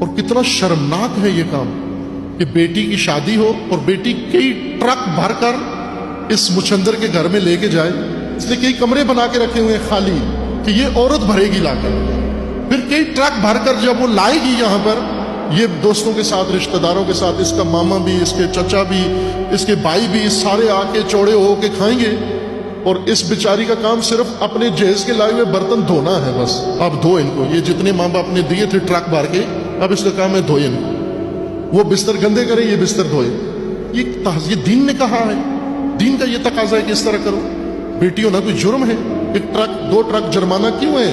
اور کتنا شرمناک ہے یہ کام کہ بیٹی کی شادی ہو اور بیٹی کئی ٹرک بھر کر اس مچھندر کے گھر میں لے کے جائے، اس نے کئی کمرے بنا کے رکھے ہوئے ہیں خالی کہ یہ عورت بھرے گی لا کر، پھر کئی ٹرک بھر کر جب وہ لائے گی یہاں پر، یہ دوستوں کے ساتھ، رشتہ داروں کے ساتھ، اس کا ماما بھی، اس کے چچا بھی، اس کے بھائی بھی، سارے آ کے چوڑے ہو کے کھائیں گے، اور اس بیچاری کا کام صرف اپنے جہیز کے لائے ہوئے برتن دھونا ہے بس۔ اب دھو ان کو، یہ جتنے ماں باپ نے دیے تھے ٹرک بھر کے، اب اس کا کام ہے دھوئے ان کو، وہ بستر گندے کرے، یہ بستر دھوئے۔ یہ دین نے کہا ہے، دین کا یہ تقاضا ہے کہ اس طرح کرو۔ بیٹیوں نہ کوئی جرم ہے، ایک ٹرک، 2 ٹرک جرمانہ کیوں ہے؟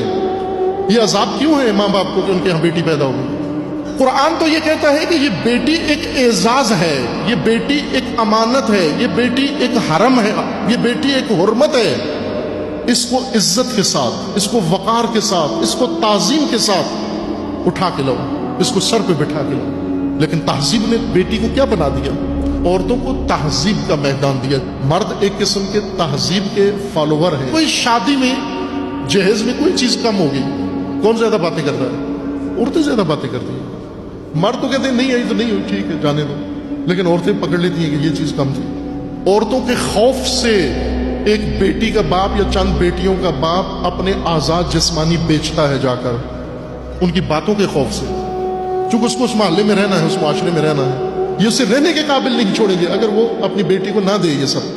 یہ عذاب کیوں ہے ماں باپ کو کہ ان کے یہاں بیٹی پیدا ہوگی؟ قرآن تو یہ کہتا ہے کہ یہ بیٹی ایک اعزاز ہے، یہ بیٹی ایک امانت ہے، یہ بیٹی ایک حرم ہے، یہ بیٹی ایک حرمت ہے۔ اس کو عزت کے ساتھ، اس کو وقار کے ساتھ، اس کو تعظیم کے ساتھ اٹھا کے لاؤ، اس کو سر پہ بٹھا کے لاؤ۔ لیکن تہذیب نے بیٹی کو کیا بنا دیا؟ عورتوں کو تہذیب کا میدان دیا۔ مرد ایک قسم کے تہذیب کے فالوور ہیں۔ کوئی شادی میں جہیز میں کوئی چیز کم ہوگی، کون زیادہ باتیں کرتا ہے؟ عورتیں زیادہ باتیں کرتی ہیں۔ مرد تو کہتے ہیں نہیں آئی تو نہیں ہوئی، ٹھیک ہے جانے دو، لیکن عورتیں پکڑ لیتی ہیں کہ یہ چیز کم تھی۔ عورتوں کے خوف سے ایک بیٹی کا باپ یا چند بیٹیوں کا باپ اپنے آزاد جسمانی بیچتا ہے جا کر، ان کی باتوں کے خوف سے، چونکہ اس کو اس محلے میں رہنا ہے، اس معاشرے میں رہنا ہے، یہ اسے رہنے کے قابل نہیں چھوڑیں گے اگر وہ اپنی بیٹی کو نہ دے یہ سب۔